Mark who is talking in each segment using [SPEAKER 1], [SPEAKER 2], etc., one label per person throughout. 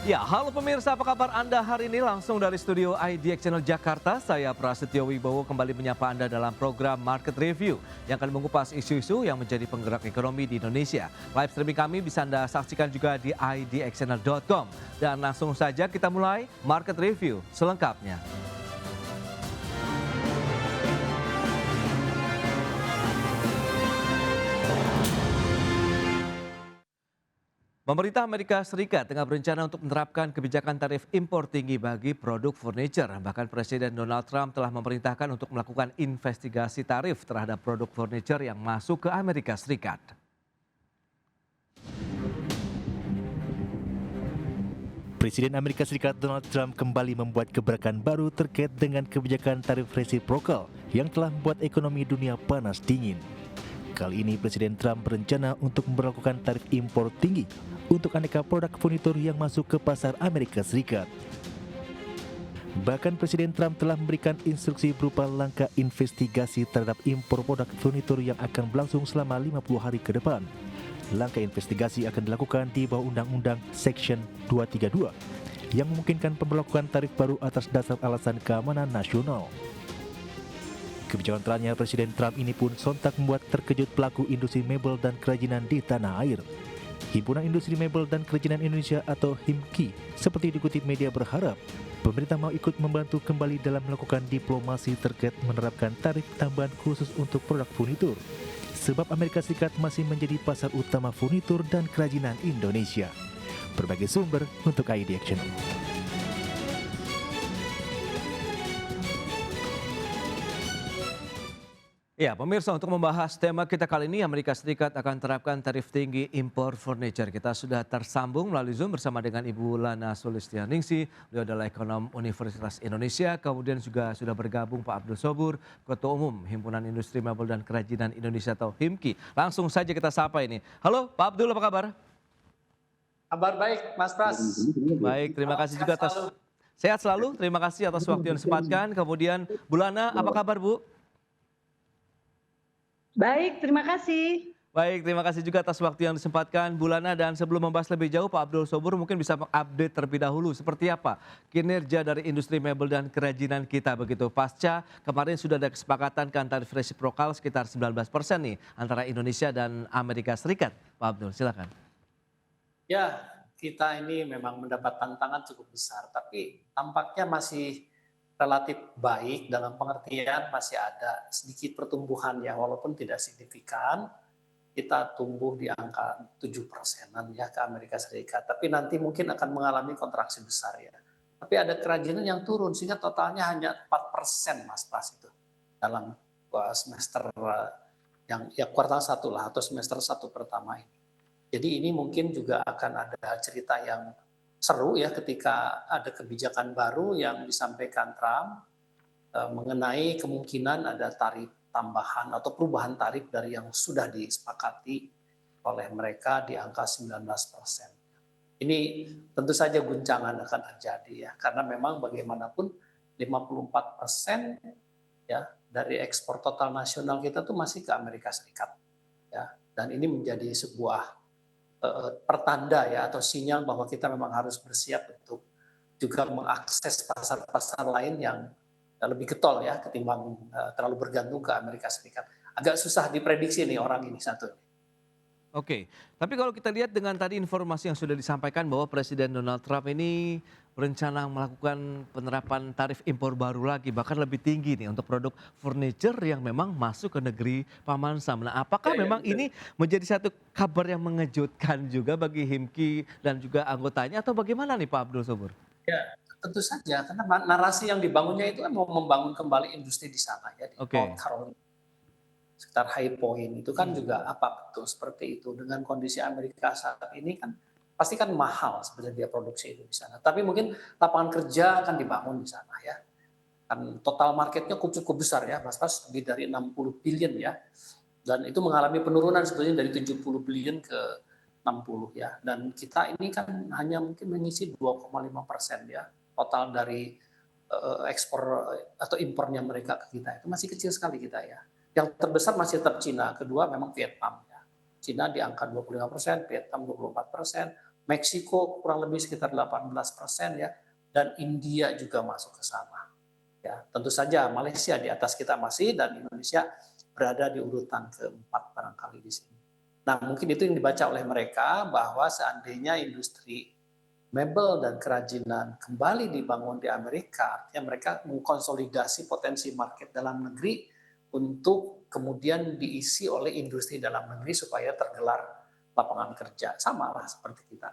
[SPEAKER 1] Ya, halo pemirsa, apa kabar Anda hari ini? Langsung dari studio IDX Channel Jakarta, saya Prasetyo Wibowo kembali menyapa Anda dalam program Market Review yang akan mengupas isu-isu yang menjadi penggerak ekonomi di Indonesia. Live streaming kami bisa Anda saksikan juga di idxchannel.com. Dan langsung saja kita mulai Market Review selengkapnya. Pemerintah Amerika Serikat tengah berencana untuk menerapkan kebijakan tarif impor tinggi bagi produk furniture. Bahkan Presiden Donald Trump telah memerintahkan untuk melakukan investigasi tarif terhadap produk furniture yang masuk ke Amerika Serikat.
[SPEAKER 2] Presiden Amerika Serikat Donald Trump kembali membuat gebrakan baru terkait dengan kebijakan tarif resiprokal yang telah membuat ekonomi dunia panas dingin. Kali ini Presiden Trump berencana untuk memberlakukan tarif impor tinggi untuk aneka produk furnitur yang masuk ke pasar Amerika Serikat. Bahkan Presiden Trump telah memberikan instruksi berupa langkah investigasi terhadap impor produk furnitur yang akan berlangsung selama 50 hari ke depan. Langkah investigasi akan dilakukan di bawah Undang-Undang Section 232 yang memungkinkan pemberlakuan tarif baru atas dasar alasan keamanan nasional. Kebijakan terakhir Presiden Trump ini pun sontak membuat terkejut pelaku industri mebel dan kerajinan di tanah air. Himpunan Industri Mebel dan Kerajinan Indonesia atau HIMKI seperti dikutip media berharap pemerintah mau ikut membantu kembali dalam melakukan diplomasi terkait menerapkan tarif tambahan khusus untuk produk furnitur. Sebab Amerika Serikat masih menjadi pasar utama furnitur dan kerajinan Indonesia. Berbagai sumber untuk ID Action.
[SPEAKER 1] Ya, pemirsa, untuk membahas tema kita kali ini, Amerika Serikat akan terapkan tarif tinggi impor furniture. Kita sudah tersambung melalui Zoom bersama dengan Ibu Lana Sulistianingsih. Beliau adalah ekonom Universitas Indonesia. Kemudian juga sudah bergabung Pak Abdul Sobur, Ketua Umum Himpunan Industri Mebel dan Kerajinan Indonesia atau HIMKI. Langsung saja kita sapa ini. Halo Pak Abdul, apa kabar?
[SPEAKER 3] Kabar baik, Mas Pras.
[SPEAKER 1] Baik, terima kasih juga atas sehat selalu. Terima kasih atas waktu yang disempatkan. Kemudian Bu Lana, apa kabar Bu?
[SPEAKER 4] Baik, terima kasih.
[SPEAKER 1] Baik, terima kasih juga atas waktu yang disempatkan Bu Lana. Dan sebelum membahas lebih jauh, Pak Abdul Sobur mungkin bisa mengupdate terlebih dahulu seperti apa kinerja dari industri mebel dan kerajinan kita begitu. Pasca kemarin sudah ada kesepakatan kan tarif resiprokal sekitar 19% nih antara Indonesia dan Amerika Serikat. Pak Abdul, silakan.
[SPEAKER 3] Ya, kita ini memang mendapat tantangan cukup besar, tapi tampaknya masih relatif baik dalam pengertian masih ada sedikit pertumbuhan ya, walaupun tidak signifikan. Kita tumbuh di angka 7%-an ya ke Amerika Serikat, tapi nanti mungkin akan mengalami kontraksi besar ya. Tapi ada kerajinan yang turun sehingga totalnya hanya 4% Mas Pras itu dalam semester yang ya kuartal 1 lah atau semester 1 pertama ini. Jadi ini mungkin juga akan ada cerita yang seru ya ketika ada kebijakan baru yang disampaikan Trump mengenai kemungkinan ada tarif tambahan atau perubahan tarif dari yang sudah disepakati oleh mereka di angka 19%. Ini tentu saja guncangan akan terjadi ya, karena memang bagaimanapun 54% ya dari ekspor total nasional kita tuh masih ke Amerika Serikat ya, dan ini menjadi sebuah pertanda ya atau sinyal bahwa kita memang harus bersiap untuk juga mengakses pasar-pasar lain yang lebih getol ya ketimbang terlalu bergantung ke Amerika Serikat. Agak susah diprediksi nih orang ini satu.
[SPEAKER 1] Oke, tapi kalau kita lihat dengan tadi informasi yang sudah disampaikan bahwa Presiden Donald Trump ini berencana melakukan penerapan tarif impor baru lagi, bahkan lebih tinggi nih untuk produk furniture yang memang masuk ke negeri Paman Sam. Nah, apakah memang ini menjadi satu kabar yang mengejutkan juga bagi HIMKI dan juga anggotanya atau bagaimana nih Pak Abdul Sobur?
[SPEAKER 3] Ya, tentu saja karena narasi yang dibangunnya itu kan mau membangun kembali industri di sana ya di North Carolina. Sekitar High Point itu kan juga apa betul seperti itu dengan kondisi Amerika saat ini kan pasti kan mahal sebenarnya dia produksi itu di sana. Tapi mungkin lapangan kerja akan dibangun di sana ya. Kan total marketnya cukup besar ya, Mas Pas, lebih dari 60 billion ya. Dan itu mengalami penurunan sebetulnya dari 70 billion ke 60 ya. Dan kita ini kan hanya mungkin mengisi 2,5% ya total dari ekspor atau impornya mereka ke kita. Itu masih kecil sekali kita ya. Yang terbesar masih tetap Cina, kedua memang Vietnam ya. Cina di angka 25%, Vietnam 24%, Meksiko kurang lebih sekitar 18% ya, dan India juga masuk ke sana. Ya, tentu saja Malaysia di atas kita masih, dan Indonesia berada di urutan keempat barangkali di sini. Nah, mungkin itu yang dibaca oleh mereka bahwa seandainya industri mebel dan kerajinan kembali dibangun di Amerika, artinya mereka mengkonsolidasi potensi market dalam negeri untuk kemudian diisi oleh industri dalam negeri supaya tergelar lapangan kerja. Sama lah seperti kita.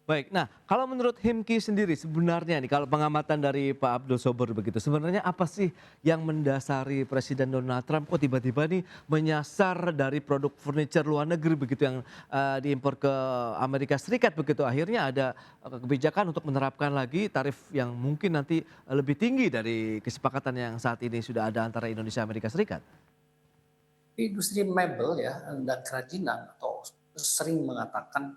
[SPEAKER 1] Baik, nah kalau menurut Himki sendiri sebenarnya nih kalau pengamatan dari Pak Abdul Sobor begitu, sebenarnya apa sih yang mendasari Presiden Donald Trump kok tiba-tiba nih menyasar dari produk furniture luar negeri begitu yang diimpor ke Amerika Serikat begitu, akhirnya ada kebijakan untuk menerapkan lagi tarif yang mungkin nanti lebih tinggi dari kesepakatan yang saat ini sudah ada antara Indonesia dan Amerika Serikat?
[SPEAKER 3] Industri mebel ya dan kerajinan atau sering mengatakan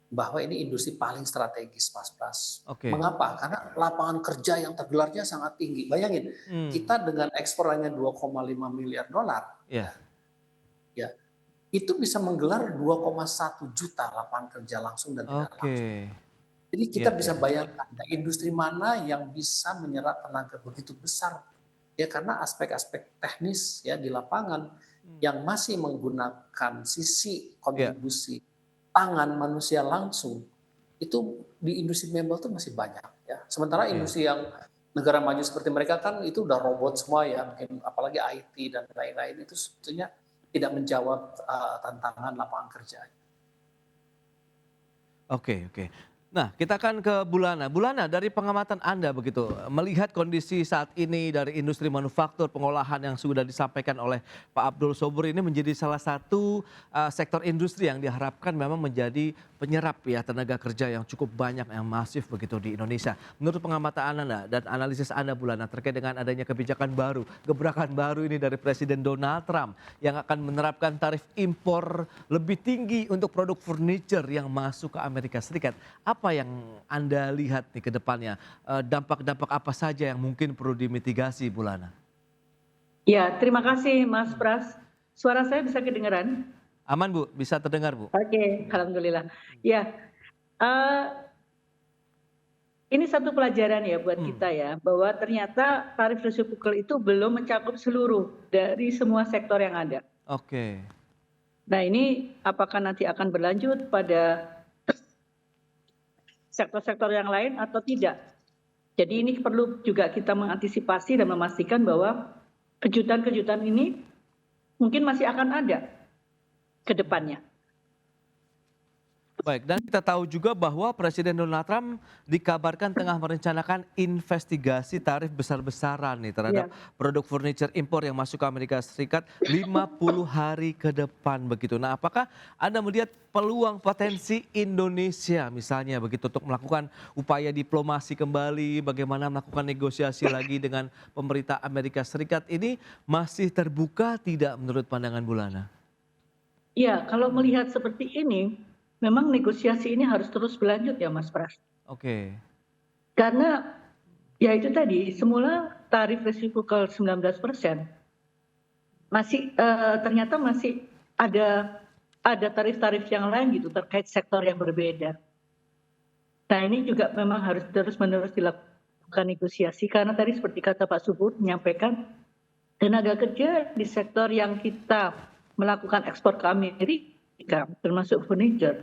[SPEAKER 3] bahwa ini industri paling strategis, Mas Pras.
[SPEAKER 1] Oke.
[SPEAKER 3] Mengapa? Karena lapangan kerja yang tergelarnya sangat tinggi. Bayangin,
[SPEAKER 1] Hmm,
[SPEAKER 3] kita dengan ekspor hanya 2,5 miliar dolar,
[SPEAKER 1] ya,
[SPEAKER 3] ya, itu bisa menggelar 2,1 juta lapangan kerja langsung dan tidak
[SPEAKER 1] oke,
[SPEAKER 3] langsung. Jadi
[SPEAKER 1] iya,
[SPEAKER 3] kita bisa
[SPEAKER 1] iya.
[SPEAKER 3] bayangkan ya, industri mana yang bisa menyerap tenaga begitu besar, ya karena aspek-aspek teknis ya di lapangan yang masih menggunakan sisi
[SPEAKER 1] Iya,
[SPEAKER 3] kontribusi tangan manusia langsung, itu di industri mebel itu masih banyak ya. Sementara
[SPEAKER 1] oke.
[SPEAKER 3] industri yang negara maju seperti mereka kan itu udah robot semua ya, mungkin apalagi IT dan lain-lain itu sebetulnya tidak menjawab tantangan lapangan kerja.
[SPEAKER 1] Oke, oke. Nah, kita akan ke Bulana. Bulana, dari pengamatan Anda begitu, melihat kondisi saat ini dari industri manufaktur pengolahan yang sudah disampaikan oleh Pak Abdul Sobur ini menjadi salah satu sektor industri yang diharapkan memang menjadi penyerap ya tenaga kerja yang cukup banyak yang masif begitu di Indonesia. Menurut pengamatan Anda dan analisis Anda Bulana terkait dengan adanya kebijakan baru, gebrakan baru ini dari Presiden Donald Trump yang akan menerapkan tarif impor lebih tinggi untuk produk furniture yang masuk ke Amerika Serikat. Apa yang Anda lihat nih ke depannya? Dampak-dampak apa saja yang mungkin perlu dimitigasi, Bulana?
[SPEAKER 4] Ya, terima kasih Mas Pras. Suara saya bisa kedengaran?
[SPEAKER 1] Aman, Bu? Bisa terdengar, Bu?
[SPEAKER 4] Oke, alhamdulillah. Ya, eh, ini satu pelajaran ya buat
[SPEAKER 1] Hmm,
[SPEAKER 4] kita ya, bahwa ternyata tarif resiprokal itu belum mencakup seluruh dari semua sektor yang ada.
[SPEAKER 1] oke.
[SPEAKER 4] Nah, ini apakah nanti akan berlanjut pada sektor-sektor yang lain atau tidak? Jadi ini perlu juga kita mengantisipasi dan memastikan bahwa kejutan-kejutan ini mungkin masih akan ada ke depannya.
[SPEAKER 1] Baik, dan kita tahu juga bahwa Presiden Donald Trump dikabarkan tengah merencanakan investigasi tarif besar-besaran nih terhadap
[SPEAKER 4] Ya.
[SPEAKER 1] produk furniture impor yang masuk ke Amerika Serikat 50 hari ke depan begitu. Nah, apakah Anda melihat peluang potensi Indonesia misalnya begitu untuk melakukan upaya diplomasi kembali, bagaimana melakukan negosiasi lagi dengan pemerintah Amerika Serikat ini masih terbuka tidak menurut pandangan Bulana?
[SPEAKER 4] Iya, kalau melihat seperti ini, memang negosiasi ini harus terus berlanjut ya Mas Pras.
[SPEAKER 1] Oke,
[SPEAKER 4] Karena ya itu tadi, semula tarif resiprokal 19%, masih ternyata masih ada tarif-tarif yang lain gitu terkait sektor yang berbeda. Nah ini juga memang harus terus-menerus dilakukan negosiasi karena tadi seperti kata Pak Subur menyampaikan tenaga kerja di sektor yang kita melakukan ekspor ke Amerika, termasuk furniture,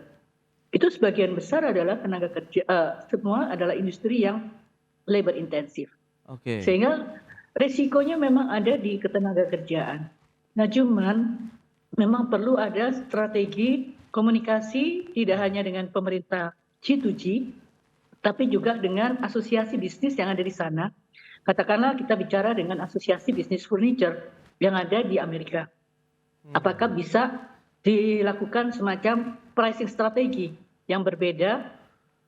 [SPEAKER 4] itu sebagian besar adalah tenaga kerja, semua adalah industri yang labor intensif.
[SPEAKER 1] oke.
[SPEAKER 4] Sehingga risikonya memang ada di ketenaga kerjaan. Nah cuman memang perlu ada strategi komunikasi tidak hanya dengan pemerintah G2G, tapi juga dengan asosiasi bisnis yang ada di sana. Katakanlah kita bicara dengan asosiasi bisnis furniture yang ada di Amerika. Apakah bisa dilakukan semacam pricing strategi yang berbeda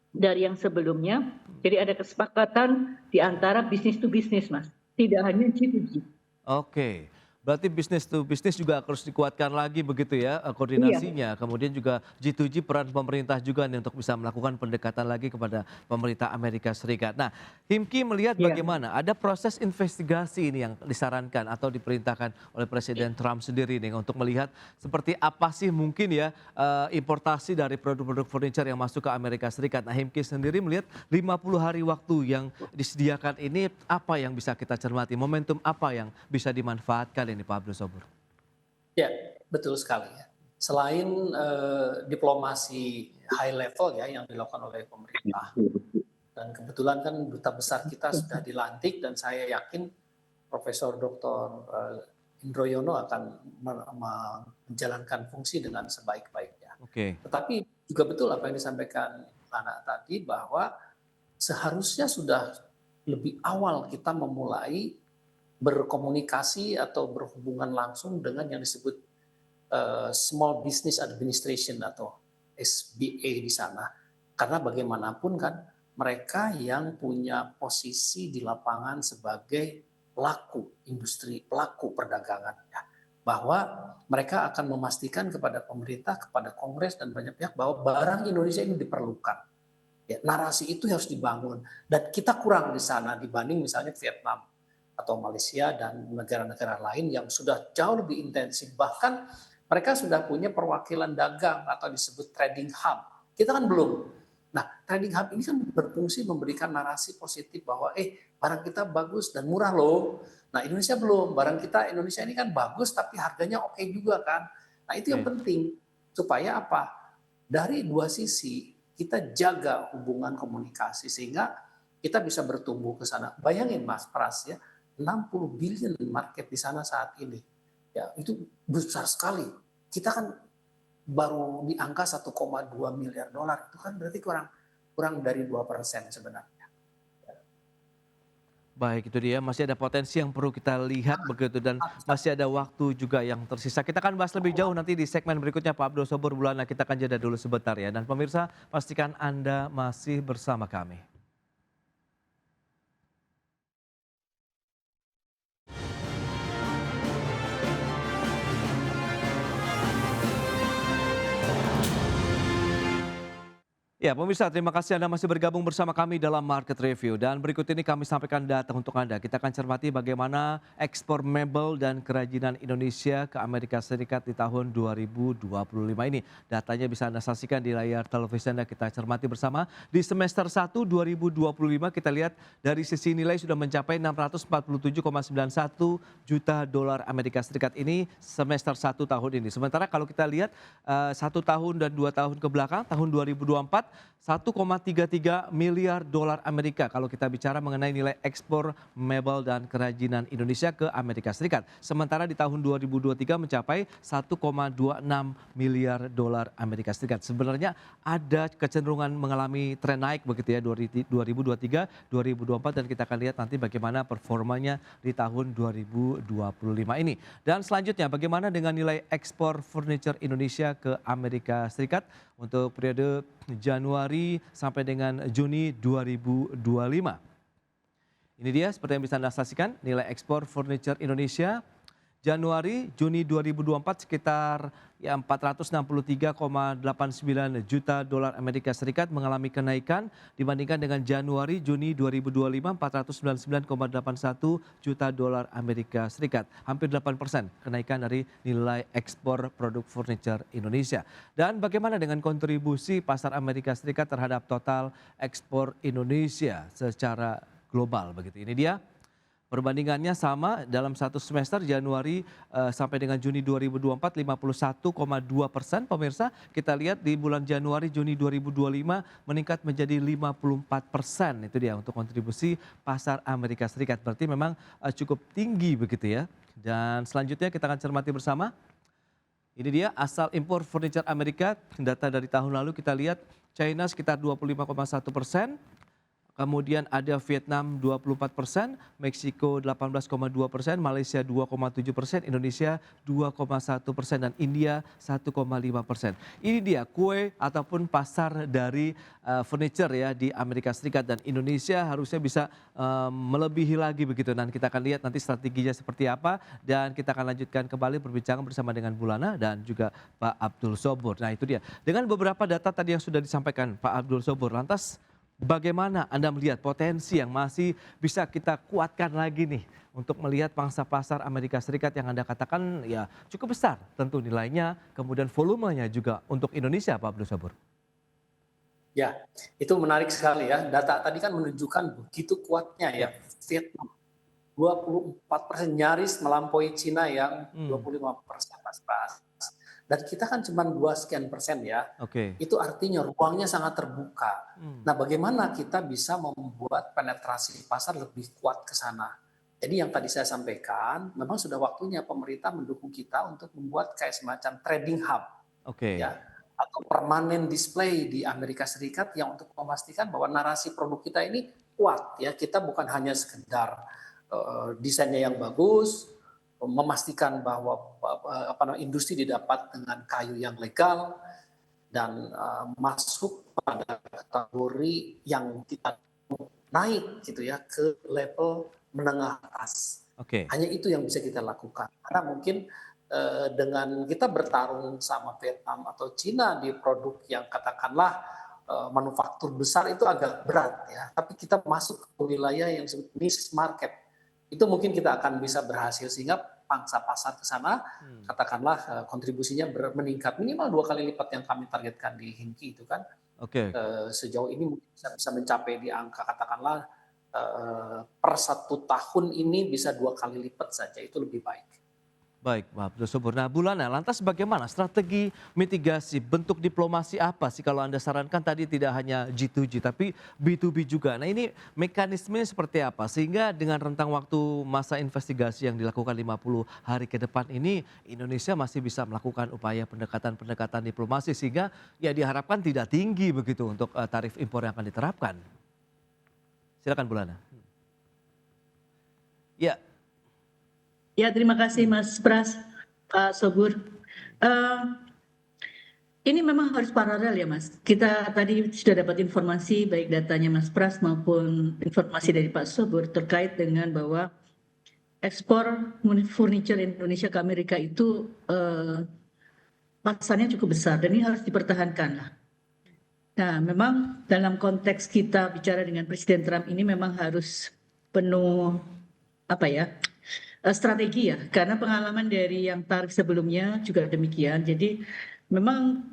[SPEAKER 4] dari yang sebelumnya? Jadi ada kesepakatan di antara bisnis to bisnis, Mas. Tidak hanya G2G.
[SPEAKER 1] Oke, Berarti bisnis to bisnis juga harus dikuatkan lagi begitu ya
[SPEAKER 4] Iya,
[SPEAKER 1] koordinasinya. Kemudian juga G2G peran pemerintah juga nih untuk bisa melakukan pendekatan lagi kepada pemerintah Amerika Serikat. Nah, Himki melihat
[SPEAKER 4] iya.
[SPEAKER 1] bagaimana ada proses investigasi ini yang disarankan atau diperintahkan oleh Presiden Trump sendiri nih untuk melihat seperti apa sih mungkin ya importasi dari produk-produk furniture yang masuk ke Amerika Serikat. Nah, Himki sendiri melihat 50 hari waktu yang disediakan ini apa yang bisa kita cermati, momentum apa yang bisa dimanfaatkan ini Pak Abdul Sobur?
[SPEAKER 3] Ya, betul sekali ya. Selain diplomasi high level ya yang dilakukan oleh pemerintah, dan kebetulan kan duta besar kita sudah dilantik dan saya yakin Profesor Dr. Indroyono akan menjalankan fungsi dengan sebaik-baiknya.
[SPEAKER 1] Oke,
[SPEAKER 3] Tetapi juga betul apa yang disampaikan Lana tadi bahwa seharusnya sudah lebih awal kita memulai berkomunikasi atau berhubungan langsung dengan yang disebut Small Business Administration atau SBA di sana. Karena bagaimanapun kan mereka yang punya posisi di lapangan sebagai pelaku industri, pelaku perdagangan. Ya. Bahwa mereka akan memastikan kepada pemerintah, kepada Kongres dan banyak pihak bahwa barang Indonesia ini diperlukan. Ya, narasi itu harus dibangun dan kita kurang di sana dibanding misalnya Vietnam atau Malaysia dan negara-negara lain yang sudah jauh lebih intensif. Bahkan mereka sudah punya perwakilan dagang atau disebut trading hub. Kita kan belum. Nah, trading hub ini kan berfungsi memberikan narasi positif bahwa barang kita bagus dan murah loh. Nah, Indonesia belum. Barang kita Indonesia ini kan bagus tapi harganya oke juga kan. Nah, itu yang
[SPEAKER 1] oke.
[SPEAKER 3] penting. Supaya apa? Dari dua sisi kita jaga hubungan komunikasi sehingga kita bisa bertumbuh ke sana. Bayangin Mas Pras ya, 60 billion market di sana saat ini. Ya, itu besar sekali. Kita kan baru di angka 1,2 miliar dolar. Itu kan berarti kurang dari 2% sebenarnya.
[SPEAKER 1] Baik itu dia masih ada potensi yang perlu kita lihat begitu dan masih ada waktu juga yang tersisa. Kita akan bahas lebih jauh nanti di segmen berikutnya Pak Abdul Sobur Bulana. Kita akan jeda dulu sebentar ya. Dan pemirsa pastikan Anda masih bersama kami. Ya pemirsa, terima kasih Anda masih bergabung bersama kami dalam Market Review. Dan berikut ini kami sampaikan data untuk Anda. Kita akan cermati bagaimana ekspor mebel dan kerajinan Indonesia ke Amerika Serikat di tahun 2025 ini. Datanya bisa Anda saksikan di layar televisi Anda, kita cermati bersama. Di semester 1 2025 kita lihat dari sisi nilai sudah mencapai 647,91 juta dolar Amerika Serikat ini semester 1 tahun ini. Sementara kalau kita lihat 1 tahun dan 2 tahun ke belakang, tahun 2024 1,33 miliar dolar Amerika kalau kita bicara mengenai nilai ekspor mebel dan kerajinan Indonesia ke Amerika Serikat. Sementara di tahun 2023 mencapai 1,26 miliar dolar Amerika Serikat. Sebenarnya ada kecenderungan mengalami tren naik begitu ya 2023, 2024 dan kita akan lihat nanti bagaimana performanya di tahun 2025 ini. Dan selanjutnya bagaimana dengan nilai ekspor furniture Indonesia ke Amerika Serikat untuk periode Januari sampai dengan Juni 2025. Ini dia seperti yang bisa Anda saksikan nilai ekspor furniture Indonesia Januari Juni 2024 sekitar 463,89 juta dolar Amerika Serikat mengalami kenaikan dibandingkan dengan Januari Juni 2025 499,81 juta dolar Amerika Serikat. Hampir 8% kenaikan dari nilai ekspor produk furniture Indonesia. Dan bagaimana dengan kontribusi pasar Amerika Serikat terhadap total ekspor Indonesia secara global begitu. Ini dia. Perbandingannya sama dalam satu semester Januari sampai dengan Juni 2024 51,2%. Pemirsa kita lihat di bulan Januari Juni 2025 meningkat menjadi 54%. Itu dia untuk kontribusi pasar Amerika Serikat. Berarti memang cukup tinggi begitu ya. Dan selanjutnya kita akan cermati bersama. Ini dia asal impor furniture Amerika. Data dari tahun lalu kita lihat China sekitar 25,1%. kemudian ada Vietnam 24%, Meksiko 18,2%, Malaysia 2,7%, Indonesia 2,1%, dan India 1,5%. Ini dia kue ataupun pasar dari furniture ya di Amerika Serikat, dan Indonesia harusnya bisa melebihi lagi begitu. Dan kita akan lihat nanti strateginya seperti apa, dan kita akan lanjutkan kembali perbincangan bersama dengan Bulana dan juga Pak Abdul Sobur. Nah itu dia, dengan beberapa data tadi yang sudah disampaikan Pak Abdul Sobur, lantas bagaimana Anda melihat potensi yang masih bisa kita kuatkan lagi nih untuk melihat pangsa pasar Amerika Serikat yang Anda katakan ya cukup besar tentu nilainya, kemudian volumenya juga untuk Indonesia, Pak Abdul Sabur?
[SPEAKER 3] Ya, itu menarik sekali ya. Data tadi kan menunjukkan begitu kuatnya ya. Vietnam 24% nyaris melampaui Cina yang 25%, Mas Pras. Dan kita kan cuma 2% ya.
[SPEAKER 1] Oke.
[SPEAKER 3] Itu artinya ruangnya sangat terbuka. Nah, bagaimana kita bisa membuat penetrasi pasar lebih kuat ke sana? Jadi yang tadi saya sampaikan, memang sudah waktunya pemerintah mendukung kita untuk membuat kayak semacam trading hub,
[SPEAKER 1] Oke.
[SPEAKER 3] ya, atau permanent display di Amerika Serikat yang untuk memastikan bahwa narasi produk kita ini kuat, ya. Kita bukan hanya sekedar desainnya yang bagus, memastikan bahwa industri didapat dengan kayu yang legal dan masuk pada kategori yang kita naik gitu ya ke level menengah atas.
[SPEAKER 1] Oke.
[SPEAKER 3] Hanya itu yang bisa kita lakukan. Karena mungkin dengan kita bertarung sama Vietnam atau Cina di produk yang katakanlah manufaktur besar itu agak berat ya. Tapi kita masuk ke wilayah yang disebut niche market. Itu mungkin kita akan bisa berhasil sehingga pangsa pasar ke sana katakanlah kontribusinya meningkat minimal 2 kali lipat yang kami targetkan di Hinki itu kan.
[SPEAKER 1] Oke.
[SPEAKER 3] Sejauh ini mungkin bisa mencapai di angka katakanlah per 1 tahun ini bisa 2 kali lipat saja, itu lebih baik.
[SPEAKER 1] Baik, Pak Abdul Sobur. Nah, Bulana, lantas bagaimana strategi mitigasi, bentuk diplomasi apa sih kalau Anda sarankan tadi tidak hanya G2G tapi B2B juga. Nah, ini mekanismenya seperti apa sehingga dengan rentang waktu masa investigasi yang dilakukan 50 hari ke depan ini Indonesia masih bisa melakukan upaya pendekatan-pendekatan diplomasi sehingga ya diharapkan tidak tinggi begitu untuk tarif impor yang akan diterapkan. Silakan Bulana. Ya.
[SPEAKER 4] Ya, terima kasih Mas Pras, Pak Sobur. Ini memang harus paralel ya Mas. Kita tadi sudah dapat informasi baik datanya Mas Pras maupun informasi dari Pak Sobur terkait dengan bahwa ekspor furniture Indonesia ke Amerika itu pasarnya cukup besar dan ini harus dipertahankan. Nah, memang dalam konteks kita bicara dengan Presiden Trump ini memang harus penuh strategi ya, karena pengalaman dari yang tarif sebelumnya juga demikian. Jadi memang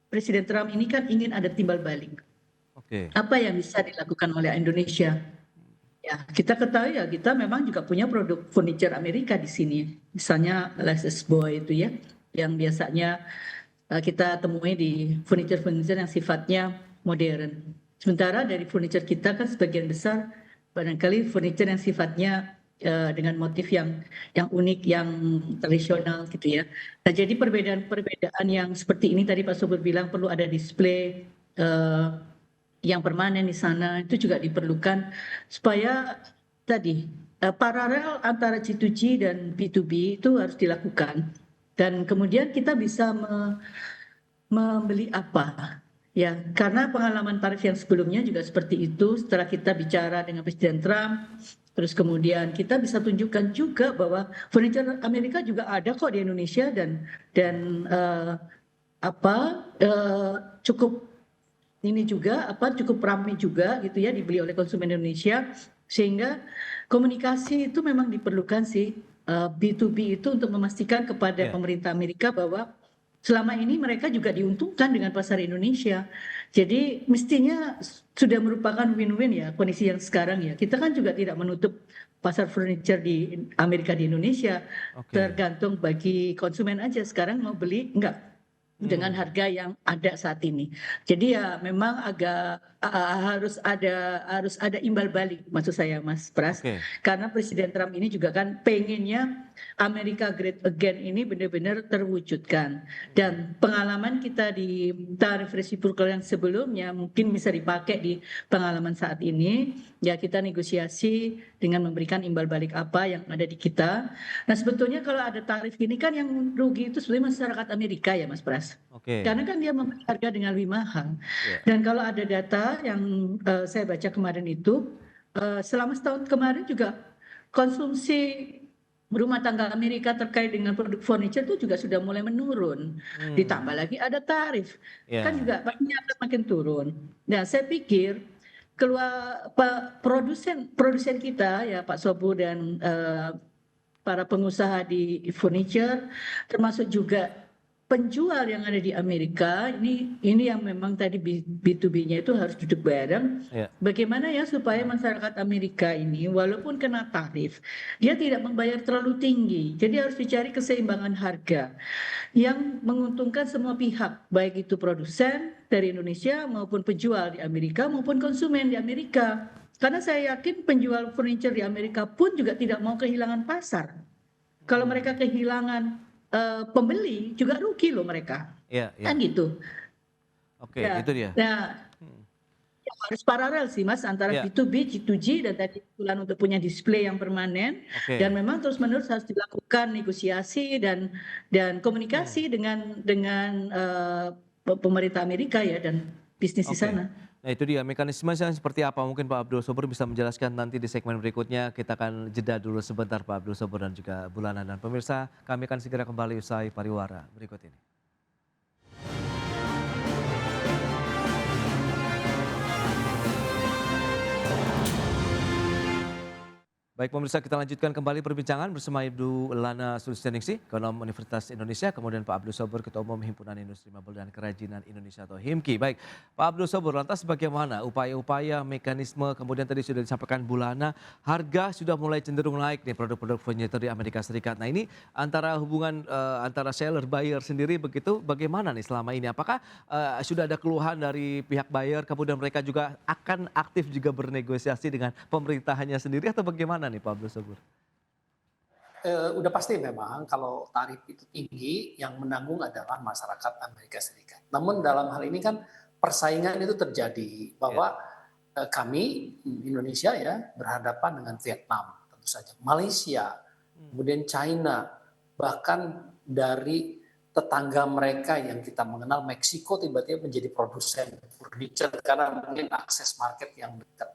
[SPEAKER 4] Presiden Trump ini kan ingin ada timbal balik.
[SPEAKER 1] Oke.
[SPEAKER 4] Apa yang bisa dilakukan oleh Indonesia? Ya, kita ketahui ya, kita memang juga punya produk furniture Amerika di sini. Misalnya Lexus Boy itu ya, yang biasanya kita temui di furniture-furniture yang sifatnya modern. Sementara dari furniture kita kan sebagian besar barangkali furniture yang sifatnya dengan motif yang unik, yang tradisional gitu ya. Nah, jadi perbedaan yang seperti ini tadi Pak Sobur bilang perlu ada display yang permanen di sana, itu juga diperlukan supaya tadi paralel antara G2G dan B2B itu harus dilakukan. Dan kemudian kita bisa membeli apa? Ya, karena pengalaman tarif yang sebelumnya juga seperti itu. Setelah kita bicara dengan Presiden Trump, terus kemudian kita bisa tunjukkan juga bahwa furniture Amerika juga ada kok di Indonesia dan cukup ramai juga gitu ya dibeli oleh konsumen Indonesia, sehingga komunikasi itu memang diperlukan sih B2B itu untuk memastikan kepada pemerintah Amerika bahwa selama ini mereka juga diuntungkan dengan pasar Indonesia. Jadi mestinya sudah merupakan win-win ya kondisi yang sekarang ya. Kita kan juga tidak menutup pasar furniture di Amerika di Indonesia. Tergantung bagi konsumen aja sekarang mau beli enggak dengan harga yang ada saat ini. Jadi ya memang agak harus ada imbal balik maksud saya Mas Pras. Karena Presiden Trump ini juga kan pengennya America Great Again ini benar-benar terwujudkan. Dan pengalaman kita di tarif resiprokal yang sebelumnya mungkin bisa dipakai di pengalaman saat ini. Ya, kita negosiasi dengan memberikan imbal balik apa yang ada di kita. Nah, sebetulnya kalau ada tarif gini kan yang rugi itu sebenarnya masyarakat Amerika ya Mas Pras.
[SPEAKER 1] Oke.
[SPEAKER 4] Karena kan dia membeli harga dengan lebih mahal.
[SPEAKER 1] Ya.
[SPEAKER 4] Dan kalau ada data yang saya baca kemarin itu, selama setahun kemarin juga konsumsi rumah tangga Amerika terkait dengan produk furniture itu juga sudah mulai menurun. Ditambah lagi ada tarif, kan
[SPEAKER 1] Ya.
[SPEAKER 4] juga pastinya akan makin turun. Nah, saya pikir produsen kita ya Pak Sobu dan para pengusaha di furniture, termasuk juga penjual yang ada di Amerika, ini yang memang tadi B2B-nya itu harus duduk bareng.
[SPEAKER 1] Ya.
[SPEAKER 4] Bagaimana ya supaya masyarakat Amerika ini walaupun kena tarif, dia tidak membayar terlalu tinggi. Jadi harus dicari keseimbangan harga yang menguntungkan semua pihak, baik itu produsen dari Indonesia maupun penjual di Amerika maupun konsumen di Amerika. Karena saya yakin penjual furniture di Amerika pun juga tidak mau kehilangan pasar. Kalau mereka kehilangan pembeli juga rugi loh mereka.
[SPEAKER 1] Ya, ya.
[SPEAKER 4] Kan gitu.
[SPEAKER 1] Oke,
[SPEAKER 4] Ya.
[SPEAKER 1] itu dia.
[SPEAKER 4] Nah, ya harus paralel sih Mas antara
[SPEAKER 1] Ya.
[SPEAKER 4] B2B, G2G dan tadi usulan untuk punya display yang permanen.
[SPEAKER 1] Oke.
[SPEAKER 4] Dan memang terus-menerus harus dilakukan negosiasi dan komunikasi dengan pemerintah Amerika ya dan bisnis di
[SPEAKER 1] Oke.
[SPEAKER 4] sana.
[SPEAKER 1] Nah itu dia mekanismenya seperti apa mungkin Pak Abdul Sobur bisa menjelaskan nanti di segmen berikutnya. Kita akan jeda dulu sebentar Pak Abdul Sobur dan juga Bulana. Dan pemirsa kami akan segera kembali usai pariwara berikut ini. Baik pemirsa kita lanjutkan kembali perbincangan bersama Ibu Lana Sulistianingsih, Ekonom Universitas Indonesia, kemudian Pak Abdul Sobur, Ketua Umum Himpunan Industri Mebel dan Kerajinan Indonesia atau HIMKI. Baik Pak Abdul Sobur, lantas bagaimana upaya-upaya, mekanisme, kemudian tadi sudah disampaikan Bu Lana, harga sudah mulai cenderung naik nih produk-produk furniture di Amerika Serikat. Nah ini antara hubungan antara seller, buyer sendiri begitu bagaimana nih selama ini? Apakah sudah ada keluhan dari pihak buyer, kemudian mereka juga akan aktif juga bernegosiasi dengan pemerintahannya sendiri atau bagaimana nih Pak Abdul Sobur?
[SPEAKER 3] Udah pasti memang kalau tarif itu tinggi, yang menanggung adalah masyarakat Amerika Serikat. Namun dalam hal ini kan persaingan itu terjadi bahwa kami Indonesia ya berhadapan dengan Vietnam tentu saja, Malaysia, kemudian China, bahkan dari tetangga mereka yang kita mengenal Meksiko tiba-tiba menjadi produsen furniture karena mungkin akses market yang dekat.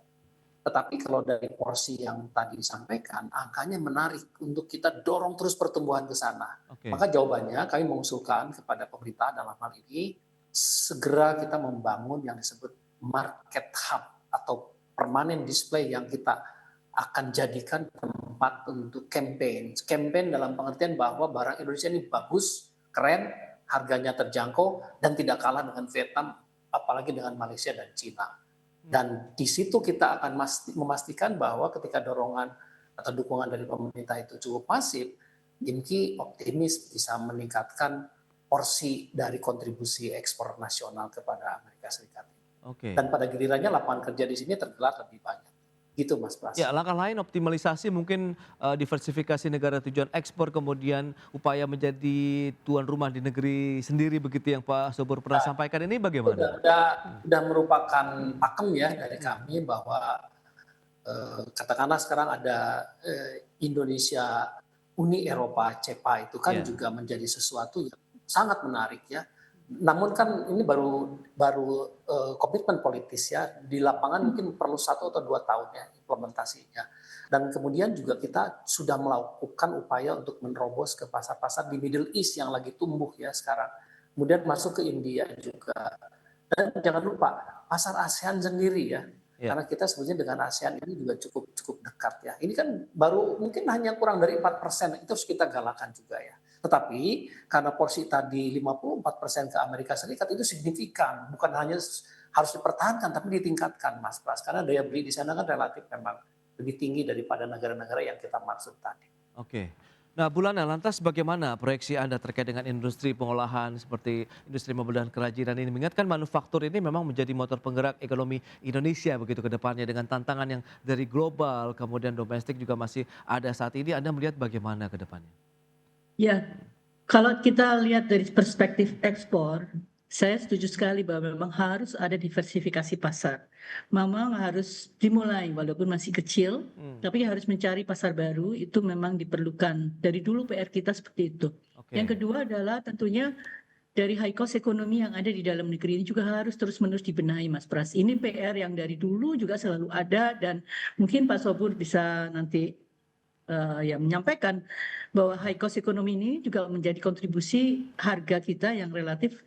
[SPEAKER 3] Tetapi kalau dari porsi yang tadi disampaikan, angkanya menarik untuk kita dorong terus pertumbuhan ke sana.
[SPEAKER 1] Oke.
[SPEAKER 3] Maka jawabannya kami mengusulkan kepada pemerintah dalam hal ini, segera kita membangun yang disebut market hub atau permanent display yang kita akan jadikan tempat untuk campaign. Campaign dalam pengertian bahwa barang Indonesia ini bagus, keren, harganya terjangkau, dan tidak kalah dengan Vietnam, apalagi dengan Malaysia dan Cina. Dan di situ kita akan memastikan bahwa ketika dorongan atau dukungan dari pemerintah itu cukup masif, HIMKI optimis bisa meningkatkan porsi dari kontribusi ekspor nasional kepada Amerika Serikat.
[SPEAKER 1] Oke.
[SPEAKER 3] Dan pada gilirannya lapangan kerja di sini tergelar lebih banyak. Gitu Mas Pras.
[SPEAKER 1] Ya, langkah lain optimalisasi mungkin diversifikasi negara tujuan ekspor, kemudian upaya menjadi tuan rumah di negeri sendiri begitu yang Pak Sobur pernah sampaikan ini bagaimana?
[SPEAKER 3] Sudah merupakan pakem ya dari kami bahwa katakanlah sekarang ada Indonesia Uni Eropa CEPA itu kan juga menjadi sesuatu yang sangat menarik ya. Namun kan ini baru komitmen politis ya, di lapangan mungkin perlu 1 atau 2 tahun ya implementasinya. Dan kemudian juga kita sudah melakukan upaya untuk menerobos ke pasar-pasar di Middle East yang lagi tumbuh ya sekarang. Kemudian masuk ke India juga. Dan jangan lupa pasar ASEAN sendiri ya. Karena kita sebetulnya dengan ASEAN ini juga cukup dekat ya. Ini kan baru mungkin hanya kurang dari 4%, itu harus kita galakan juga ya. Tetapi karena porsi tadi 54% ke Amerika Serikat itu signifikan, bukan hanya harus dipertahankan tapi ditingkatkan Mas Pras, karena daya beli di sana kan relatif memang lebih tinggi daripada negara-negara yang kita maksud tadi.
[SPEAKER 1] Oke. Nah, Bulana, lantas bagaimana proyeksi Anda terkait dengan industri pengolahan seperti industri mobil dan kerajinan ini? Mengingatkan manufaktur ini memang menjadi motor penggerak ekonomi Indonesia begitu ke depannya dengan tantangan yang dari global, kemudian domestik juga masih ada saat ini. Anda melihat bagaimana ke depannya?
[SPEAKER 4] Ya, kalau kita lihat dari perspektif ekspor, saya setuju sekali bahwa memang harus ada diversifikasi pasar. Memang harus dimulai walaupun masih kecil, tapi harus mencari pasar baru itu memang diperlukan. Dari dulu PR kita seperti itu.
[SPEAKER 1] Oke.
[SPEAKER 4] Yang kedua adalah tentunya dari high cost ekonomi yang ada di dalam negeri ini juga harus terus-menerus dibenahi, Mas Pras. Ini PR yang dari dulu juga selalu ada dan mungkin Pak Sobur bisa nanti ya menyampaikan bahwa high cost ekonomi ini juga menjadi kontribusi harga kita yang relatif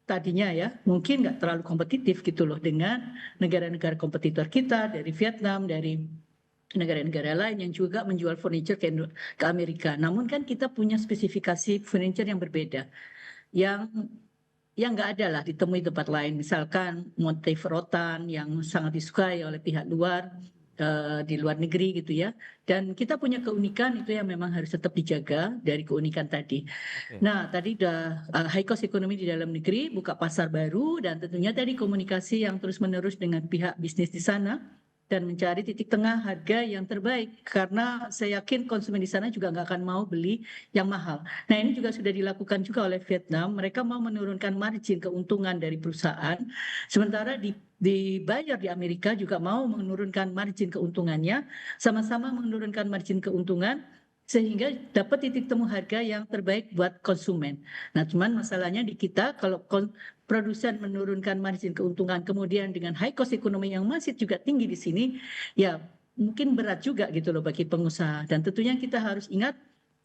[SPEAKER 4] tadinya ya mungkin nggak terlalu kompetitif gitu loh dengan negara-negara kompetitor kita dari Vietnam, dari negara-negara lain yang juga menjual furniture ke Amerika. Namun kan kita punya spesifikasi furniture yang berbeda, yang nggak ada lah ditemui tempat lain. Misalkan motif rotan yang sangat disukai oleh pihak luar, di luar negeri gitu ya. Dan kita punya keunikan itu yang memang harus tetap dijaga dari keunikan tadi.
[SPEAKER 1] Oke.
[SPEAKER 4] Nah, tadi udah high cost ekonomi di dalam negeri, buka pasar baru, dan tentunya tadi komunikasi yang terus-menerus dengan pihak bisnis di sana, dan mencari titik tengah harga yang terbaik. Karena saya yakin konsumen di sana juga nggak akan mau beli yang mahal. Nah, ini juga sudah dilakukan juga oleh Vietnam. Mereka mau menurunkan margin keuntungan dari perusahaan, sementara dibayar di Amerika juga mau menurunkan margin keuntungannya, sama-sama menurunkan margin keuntungan, sehingga dapat titik temu harga yang terbaik buat konsumen. Nah, cuman masalahnya di kita kalau produsen menurunkan margin keuntungan kemudian dengan high cost ekonomi yang masih juga tinggi di sini, ya mungkin berat juga gitu loh bagi pengusaha. Dan tentunya kita harus ingat,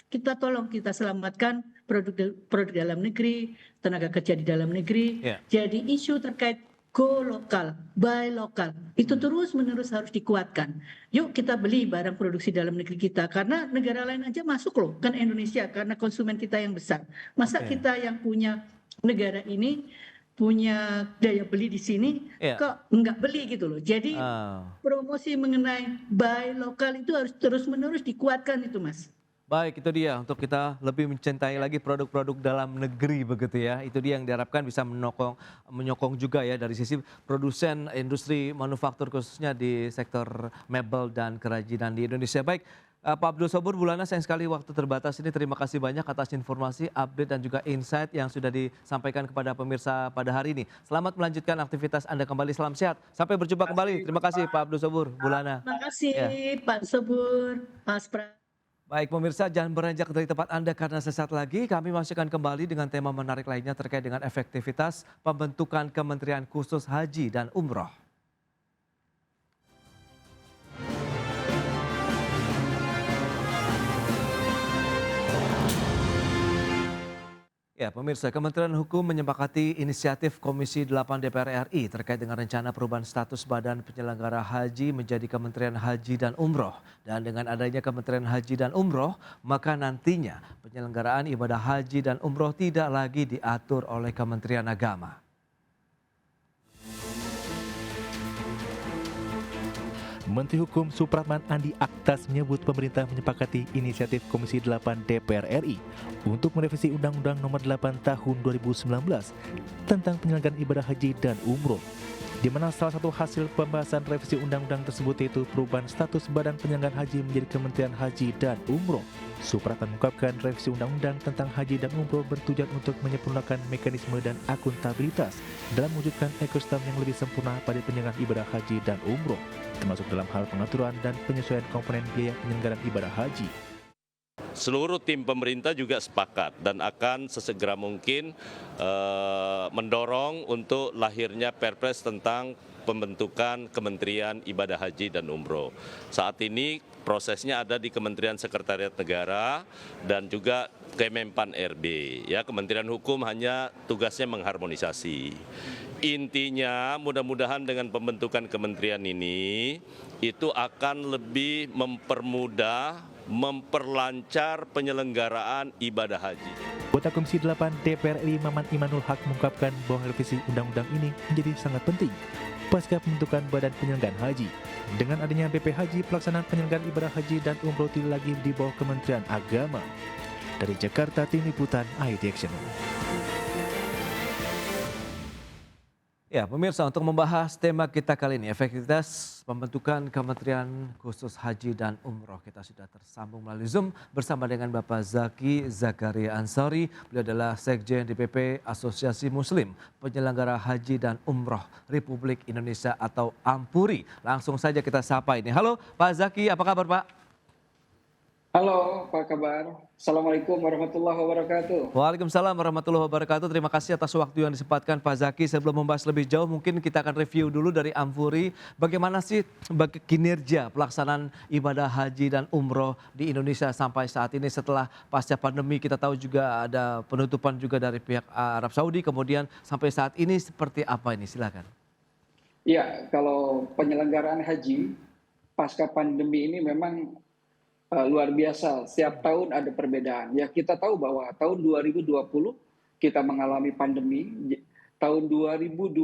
[SPEAKER 4] kita tolong kita selamatkan produk dalam negeri, tenaga kerja di dalam negeri.
[SPEAKER 1] Ya.
[SPEAKER 4] Jadi isu terkait go lokal, buy lokal, itu terus-menerus harus dikuatkan. Yuk kita beli barang produksi dalam negeri kita, karena negara lain aja masuk loh, kan Indonesia, karena konsumen kita yang besar. Masa
[SPEAKER 1] Oke.
[SPEAKER 4] kita yang punya negara ini, punya daya beli di sini,
[SPEAKER 1] Iya.
[SPEAKER 4] kok nggak beli gitu loh. Jadi
[SPEAKER 1] Ah.
[SPEAKER 4] promosi mengenai buy lokal itu harus terus-menerus dikuatkan itu, Mas.
[SPEAKER 1] Baik, itu dia untuk kita lebih mencintai lagi produk-produk dalam negeri begitu ya. Itu dia yang diharapkan bisa menyokong juga ya dari sisi produsen industri manufaktur khususnya di sektor mebel dan kerajinan di Indonesia. Baik, Pak Abdul Sobur, Bulana, sayang sekali waktu terbatas ini. Terima kasih banyak atas informasi, update dan juga insight yang sudah disampaikan kepada pemirsa pada hari ini. Selamat melanjutkan aktivitas Anda kembali. Salam sehat. Sampai berjumpa kembali. Terima kasih Pak Abdul Sobur, Bulana.
[SPEAKER 4] Terima kasih
[SPEAKER 1] Ya.
[SPEAKER 4] Pak Sobur, Mas Pras.
[SPEAKER 1] Baik pemirsa, jangan beranjak dari tempat Anda karena sesaat lagi kami masih akan kembali dengan tema menarik lainnya terkait dengan efektivitas pembentukan Kementerian Khusus Haji dan Umroh. Ya pemirsa, Kementerian Hukum menyepakati inisiatif Komisi 8 DPR RI terkait dengan rencana perubahan status Badan Penyelenggara Haji menjadi Kementerian Haji dan Umroh. Dan dengan adanya Kementerian Haji dan Umroh, maka nantinya penyelenggaraan ibadah haji dan umroh tidak lagi diatur oleh Kementerian Agama.
[SPEAKER 2] Menteri Hukum Supratman Andi Aktas menyebut pemerintah menyepakati inisiatif Komisi 8 DPR RI untuk merevisi Undang-Undang Nomor 8 Tahun 2019 tentang penyelenggaraan ibadah haji dan umroh, di mana salah satu hasil pembahasan revisi undang-undang tersebut yaitu perubahan status Badan Penyelenggaraan Haji menjadi Kementerian Haji dan Umroh. Supratman mengungkapkan revisi undang-undang tentang haji dan umroh bertujuan untuk menyempurnakan mekanisme dan akuntabilitas dalam mewujudkan ekosistem yang lebih sempurna pada penyelenggaraan ibadah haji dan umroh, termasuk dalam hal pengaturan dan penyesuaian komponen biaya penyelenggaraan ibadah haji.
[SPEAKER 5] Seluruh tim pemerintah juga sepakat dan akan sesegera mungkin mendorong untuk lahirnya Perpres tentang pembentukan Kementerian Ibadah Haji dan Umroh. Saat ini prosesnya ada di Kementerian Sekretariat Negara dan juga Kemenpan RB. Ya, Kementerian Hukum hanya tugasnya mengharmonisasi. Intinya mudah-mudahan dengan pembentukan kementerian ini itu akan lebih mempermudah, memperlancar penyelenggaraan ibadah haji.
[SPEAKER 2] Buat Anggota Komisi 8 DPR RI Maman Imanul Haq mengungkapkan bahwa revisi undang-undang ini menjadi sangat penting pasca pembentukan Badan Penyelenggaraan Haji. Dengan adanya BP Haji, pelaksanaan penyelenggaraan ibadah haji dan umroh tidak lagi di bawah Kementerian Agama. Dari Jakarta, Tim Liputan ID Action.
[SPEAKER 1] Ya, pemirsa, untuk membahas tema kita kali ini, efektivitas pembentukan Kementerian Khusus Haji dan Umroh, kita sudah tersambung melalui Zoom bersama dengan Bapak Zaki Zakaria Ansari. Beliau adalah Sekjen DPP Asosiasi Muslim Penyelenggara Haji dan Umroh Republik Indonesia atau AMPURI. Langsung saja kita sapa ini. Halo Pak Zaki, apa kabar Pak?
[SPEAKER 6] Halo, apa kabar? Assalamualaikum warahmatullahi wabarakatuh.
[SPEAKER 1] Waalaikumsalam warahmatullahi wabarakatuh. Terima kasih atas waktu yang disempatkan Pak Zaki. Sebelum membahas lebih jauh, mungkin kita akan review dulu dari AMPURI. Bagaimana sih kinerja pelaksanaan ibadah haji dan umroh di Indonesia sampai saat ini setelah pasca pandemi. Kita tahu juga ada penutupan juga dari pihak Arab Saudi. Kemudian sampai saat ini seperti apa ini? Silakan.
[SPEAKER 6] Ya, kalau penyelenggaraan haji pasca pandemi ini memang luar biasa. Setiap tahun ada perbedaan. Ya, kita tahu bahwa tahun 2020 kita mengalami pandemi. Tahun 2022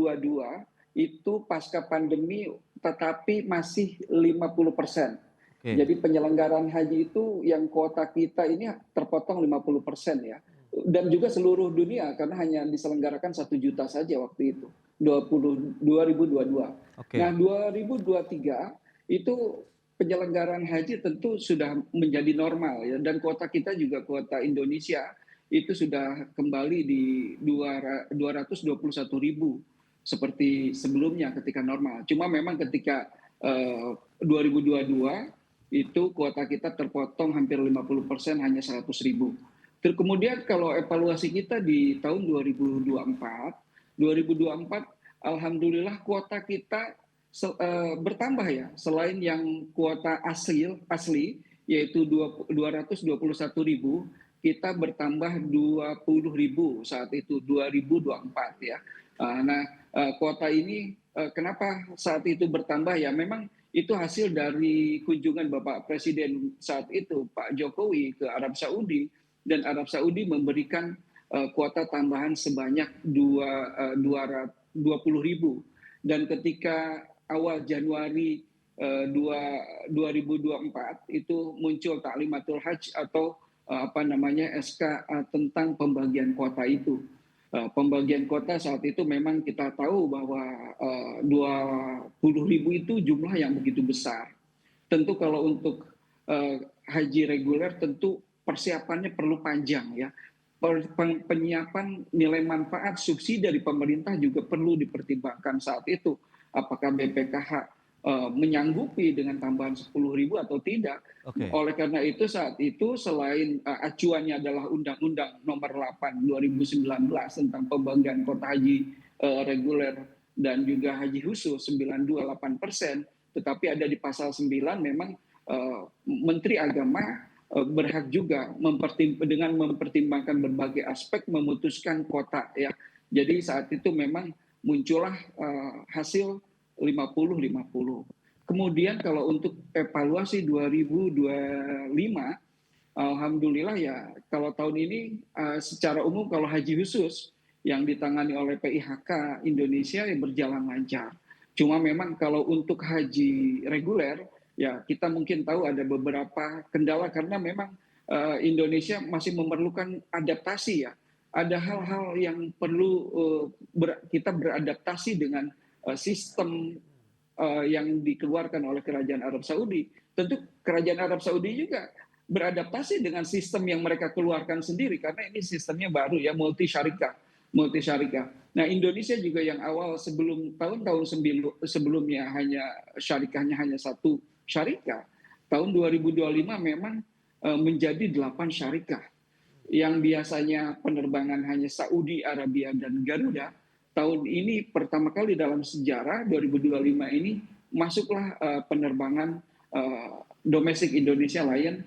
[SPEAKER 6] itu pasca pandemi tetapi masih 50%. Jadi penyelenggaraan haji itu yang kuota kita ini terpotong 50% ya. Dan juga seluruh dunia karena hanya diselenggarakan 1 juta saja waktu itu. 2022. Nah, 2023 itu penyelenggaraan haji tentu sudah menjadi normal ya, dan kuota kita juga kuota Indonesia itu sudah kembali di 221.000 seperti sebelumnya ketika normal. Cuma memang ketika 2022 itu kuota kita terpotong hampir 50%, hanya 100.000. Terus kemudian kalau evaluasi kita di tahun 2024 alhamdulillah kuota kita bertambah ya, selain yang kuota asli yaitu 221.000, kita bertambah 20.000 saat itu 2024 ya. Nah, kuota ini kenapa saat itu bertambah ya, memang itu hasil dari kunjungan Bapak Presiden saat itu Pak Jokowi ke Arab Saudi, dan Arab Saudi memberikan kuota tambahan sebanyak 20.000. Dan ketika awal Januari 2024 itu muncul Taklimatul Hajj atau SK tentang pembagian kuota itu. Pembagian kuota saat itu memang kita tahu bahwa 20.000 itu jumlah yang begitu besar. Tentu kalau untuk haji reguler tentu persiapannya perlu panjang ya. Penyiapan nilai manfaat subsidi dari pemerintah juga perlu dipertimbangkan saat itu. Apakah BPKH menyanggupi dengan tambahan 10.000 atau tidak. Oleh karena itu saat itu selain acuannya adalah Undang-Undang Nomor 8 2019 tentang pembagian kuota haji reguler dan juga haji khusus 928%, tetapi ada di pasal 9 memang Menteri Agama berhak juga dengan mempertimbangkan berbagai aspek memutuskan kuota ya. Jadi saat itu memang muncullah hasil 50-50. Kemudian kalau untuk evaluasi 2025, alhamdulillah ya, kalau tahun ini secara umum kalau haji khusus yang ditangani oleh PIHK Indonesia ya berjalan lancar. Cuma memang kalau untuk haji reguler ya kita mungkin tahu ada beberapa kendala karena memang Indonesia masih memerlukan adaptasi ya. Ada hal-hal yang perlu kita beradaptasi dengan sistem yang dikeluarkan oleh Kerajaan Arab Saudi. Tentu Kerajaan Arab Saudi juga beradaptasi dengan sistem yang mereka keluarkan sendiri karena ini sistemnya baru ya, multi syarikah. Nah, Indonesia juga yang awal sebelum tahun-tahun sebelumnya syarikahnya hanya 1 syarikah. Tahun 2025 memang menjadi 8 syarikah. Yang biasanya penerbangan hanya Saudi Arabia dan Garuda, tahun ini pertama kali dalam sejarah 2025 ini masuklah penerbangan domestik Indonesia Lion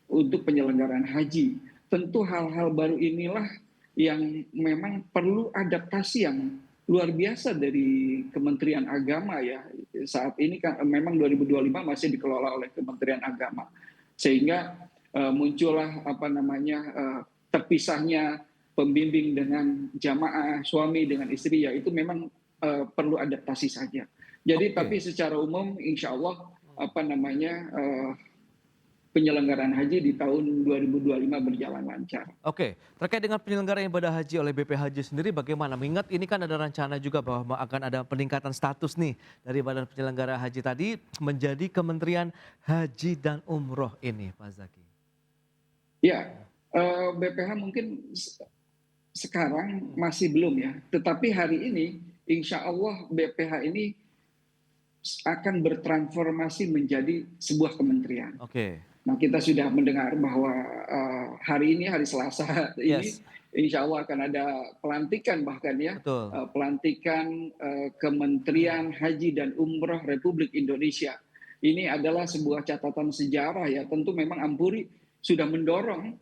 [SPEAKER 6] untuk penyelenggaraan haji. Tentu hal-hal baru inilah yang memang perlu adaptasi yang luar biasa dari Kementerian Agama ya. Saat ini kan memang 2025 masih dikelola oleh Kementerian Agama. Sehingga muncullah terpisahnya pembimbing dengan jamaah, suami dengan istri, ya itu memang perlu adaptasi saja. Jadi tapi secara umum insya Allah penyelenggaraan haji di tahun 2025 berjalan lancar.
[SPEAKER 1] Oke, terkait dengan penyelenggaraan ibadah haji oleh BPHJ sendiri bagaimana? Mengingat ini kan ada rencana juga bahwa akan ada peningkatan status nih dari Badan Penyelenggara Haji tadi menjadi Kementerian Haji dan Umroh ini, Pak Zaki.
[SPEAKER 6] Ya, BPH mungkin sekarang masih belum ya, tetapi hari ini insya Allah BPH ini akan bertransformasi menjadi sebuah kementerian.
[SPEAKER 1] Oke.
[SPEAKER 6] Nah, kita sudah mendengar bahwa hari ini, hari Selasa ini, insya Allah akan ada pelantikan bahkan ya, pelantikan Kementerian Haji dan Umroh Republik Indonesia. Ini adalah sebuah catatan sejarah ya. Tentu memang Ampuri sudah mendorong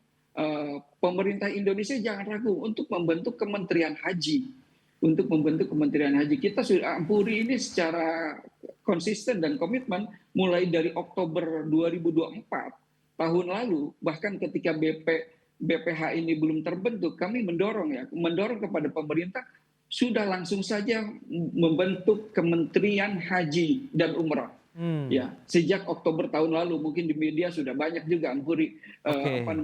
[SPEAKER 6] pemerintah Indonesia jangan ragu untuk membentuk Kementerian Haji. Untuk membentuk Kementerian Haji. Kita sudah Ampuri ini secara konsisten dan komitmen mulai dari Oktober 2024 tahun lalu, bahkan ketika BPH ini belum terbentuk, kami mendorong kepada pemerintah sudah langsung saja membentuk Kementerian Haji dan Umrah. Ya, sejak Oktober tahun lalu mungkin di media sudah banyak juga Ampuri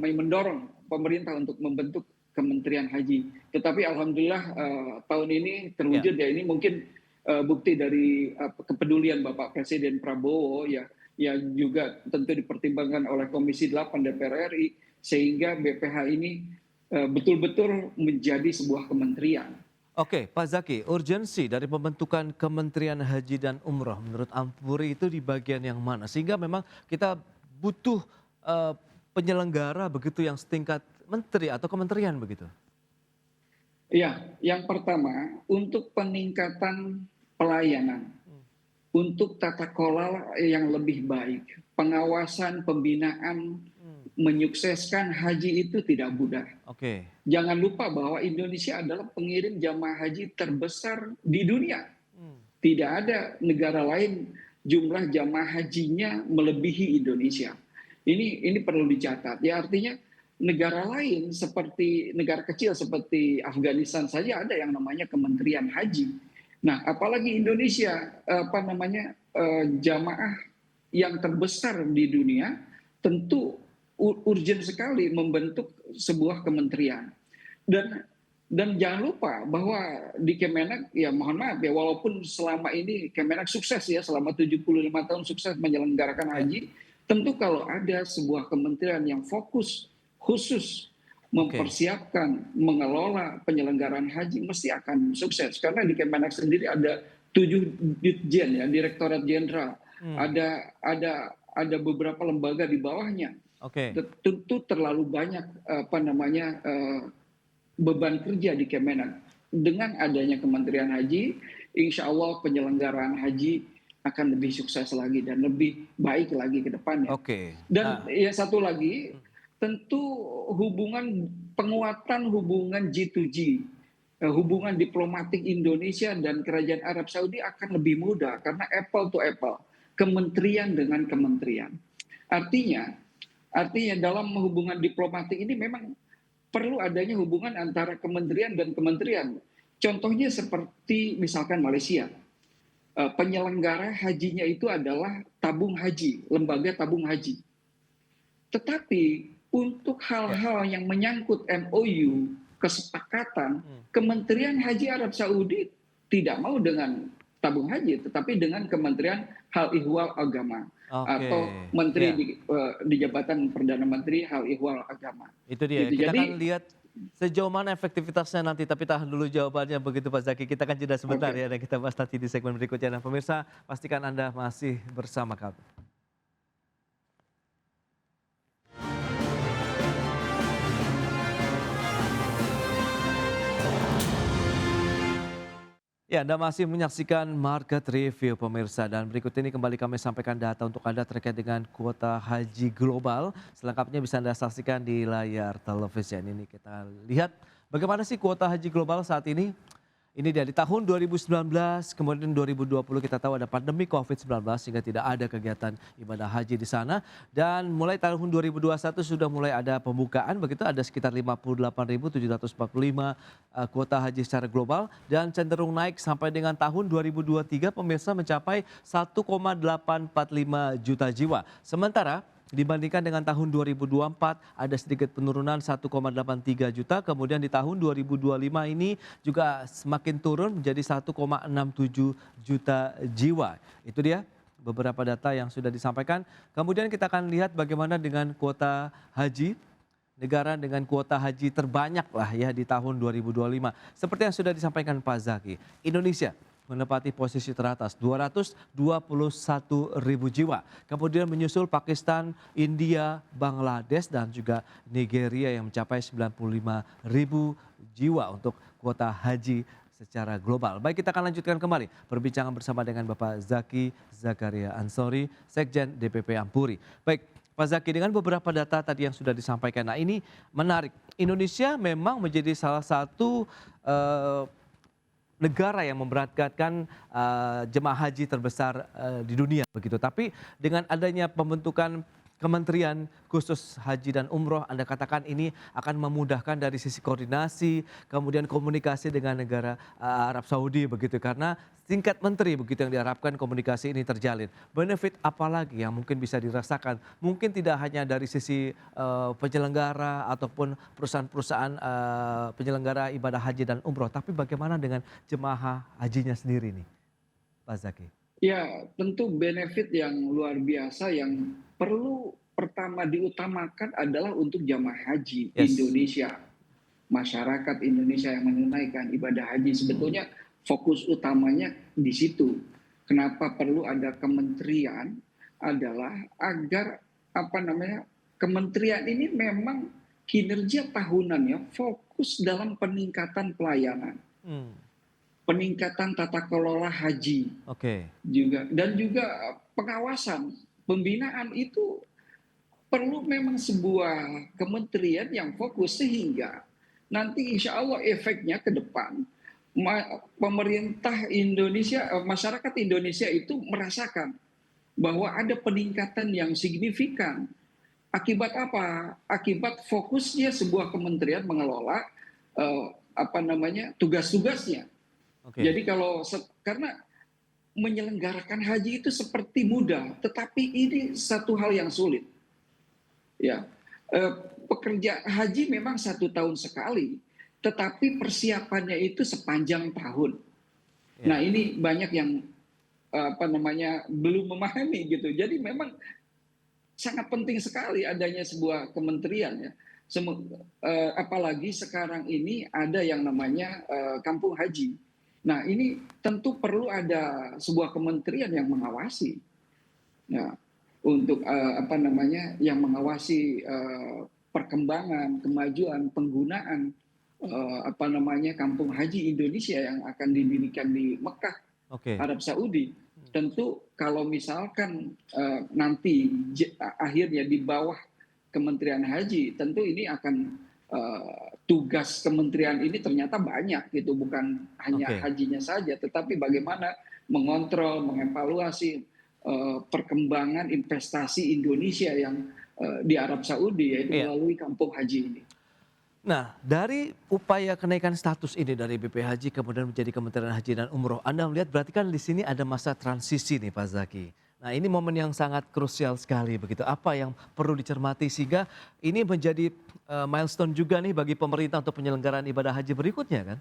[SPEAKER 6] mendorong pemerintah untuk membentuk Kementerian Haji. Tetapi alhamdulillah tahun ini terwujud ya ini mungkin bukti dari kepedulian Bapak Presiden Prabowo ya juga tentu dipertimbangkan oleh Komisi 8 DPR RI sehingga BPH ini betul-betul menjadi sebuah kementerian.
[SPEAKER 1] Oke, Pak Zaki, urgensi dari pembentukan Kementerian Haji dan Umroh menurut Ampuri itu di bagian yang mana? Sehingga memang kita butuh penyelenggara begitu yang setingkat menteri atau kementerian begitu?
[SPEAKER 6] Ya, yang pertama untuk peningkatan pelayanan, untuk tata kelola yang lebih baik, pengawasan, pembinaan, menyukseskan haji itu tidak mudah.
[SPEAKER 1] Oke.
[SPEAKER 6] Jangan lupa bahwa Indonesia adalah pengirim jamaah haji terbesar di dunia. Tidak ada negara lain jumlah jamaah hajinya melebihi Indonesia. Ini perlu dicatat. Ya artinya negara lain seperti negara kecil seperti Afghanistan saja ada yang namanya Kementerian Haji. Nah, apalagi Indonesia jamaah yang terbesar di dunia, tentu urgent sekali membentuk sebuah kementerian. Dan jangan lupa bahwa di Kemenak, ya mohon maaf ya, walaupun selama ini Kemenak sukses ya, selama 75 tahun sukses menyelenggarakan haji, tentu kalau ada sebuah kementerian yang fokus khusus mempersiapkan, mengelola penyelenggaraan haji mesti akan sukses. Karena di Kemenak sendiri ada 7 Ditjen ya, Direktorat Jenderal, ada beberapa lembaga di bawahnya. Tentu terlalu banyak beban kerja di Kemenak. Dengan adanya Kementerian Haji, insya Allah penyelenggaraan haji akan lebih sukses lagi dan lebih baik lagi ke depannya. Dan ya satu lagi, tentu penguatan hubungan G2G, hubungan diplomatik Indonesia dan Kerajaan Arab Saudi akan lebih mudah karena apple to apple, kementerian dengan kementerian. Artinya dalam hubungan diplomatik ini memang perlu adanya hubungan antara kementerian dan kementerian. Contohnya seperti misalkan Malaysia. Penyelenggara hajinya itu adalah tabung haji, lembaga tabung haji. Tetapi untuk hal-hal yang menyangkut MOU, kesepakatan, Kementerian Haji Arab Saudi tidak mau dengan tabung haji, tetapi dengan Kementerian Hal Ihwal Agama atau menteri di jabatan Perdana Menteri Hal Ihwal Agama.
[SPEAKER 1] Itu dia.
[SPEAKER 6] Gitu.
[SPEAKER 1] Kita akan lihat sejauh mana efektivitasnya nanti, tapi tahan dulu jawabannya begitu Pak Zaki. Kita akan jeda sebentar ya, dan kita bahas nanti di segmen berikutnya. Dan pemirsa, pastikan Anda masih bersama kami. Ya, Anda masih menyaksikan Market Review pemirsa, dan berikut ini kembali kami sampaikan data untuk Anda terkait dengan kuota haji global. Selengkapnya bisa Anda saksikan di layar televisi. Ini kita lihat bagaimana sih kuota haji global saat ini. Ini dari tahun 2019, kemudian 2020 kita tahu ada pandemi COVID-19 sehingga tidak ada kegiatan ibadah haji di sana. Dan mulai tahun 2021 sudah mulai ada pembukaan, begitu ada sekitar 58.745 kuota haji secara global dan cenderung naik sampai dengan tahun 2023 pemirsa mencapai 1,845 juta jiwa. Sementara dibandingkan dengan tahun 2024 ada sedikit penurunan 1,83 juta, kemudian di tahun 2025 ini juga semakin turun menjadi 1,67 juta jiwa. Itu dia beberapa data yang sudah disampaikan. Kemudian kita akan lihat bagaimana dengan kuota haji. Negara dengan kuota haji terbanyak lah ya di tahun 2025. Seperti yang sudah disampaikan Pak Zaki, Indonesia menempati posisi teratas 221.000 jiwa. Kemudian menyusul Pakistan, India, Bangladesh dan juga Nigeria yang mencapai 95.000 jiwa untuk kuota haji secara global. Baik, kita akan lanjutkan kembali perbincangan bersama dengan Bapak Zaki Zakaria Ansori, Sekjen DPP Ampuri. Baik, Pak Zaki, dengan beberapa data tadi yang sudah disampaikan, nah ini menarik. Indonesia memang menjadi salah satu negara yang memberangkatkan jemaah haji terbesar di dunia begitu. Tapi dengan adanya pembentukan Kementerian khusus Haji dan Umroh, Anda katakan ini akan memudahkan dari sisi koordinasi, kemudian komunikasi dengan negara Arab Saudi begitu, karena tingkat menteri begitu yang diharapkan komunikasi ini terjalin. Benefit apa lagi yang mungkin bisa dirasakan? Mungkin tidak hanya dari sisi penyelenggara ataupun perusahaan-perusahaan penyelenggara ibadah haji dan umroh, tapi bagaimana dengan jemaah hajinya sendiri nih, Pak Zaki?
[SPEAKER 6] Ya, tentu benefit yang luar biasa yang perlu pertama diutamakan adalah untuk jamaah haji Indonesia. Masyarakat Indonesia yang menunaikan ibadah haji sebetulnya fokus utamanya di situ. Kenapa perlu ada kementerian adalah agar kementerian ini memang kinerja tahunannya fokus dalam peningkatan pelayanan. Peningkatan tata kelola haji, dan juga pengawasan, pembinaan itu perlu memang sebuah kementerian yang fokus sehingga nanti insya Allah efeknya ke depan pemerintah Indonesia, masyarakat Indonesia itu merasakan bahwa ada peningkatan yang signifikan. Akibat apa? Akibat fokusnya sebuah kementerian mengelola tugas-tugasnya. Jadi karena menyelenggarakan haji itu seperti mudah, tetapi ini satu hal yang sulit. Ya, pekerja haji memang 1 tahun sekali, tetapi persiapannya itu sepanjang tahun. Nah, ini banyak yang belum memahami gitu. Jadi memang sangat penting sekali adanya sebuah kementerian ya. Apalagi sekarang ini ada yang namanya kampung haji. Nah, ini tentu perlu ada sebuah kementerian yang mengawasi, ya, untuk yang mengawasi perkembangan, kemajuan, penggunaan kampung haji Indonesia yang akan didirikan di Mekah, Arab Saudi. Tentu kalau misalkan nanti akhirnya di bawah Kementerian Haji, tentu ini akan tugas kementerian ini ternyata banyak gitu, bukan hanya hajinya saja, tetapi bagaimana mengontrol, mengevaluasi perkembangan investasi Indonesia yang di Arab Saudi, yaitu melalui kampung haji ini.
[SPEAKER 1] Nah, dari upaya kenaikan status ini dari BP Haji kemudian menjadi Kementerian Haji dan Umroh, Anda melihat berarti kan di sini ada masa transisi nih Pak Zaki. Nah, ini momen yang sangat krusial sekali begitu. Apa yang perlu dicermati sehingga ini menjadi milestone juga nih bagi pemerintah untuk penyelenggaraan ibadah haji berikutnya kan?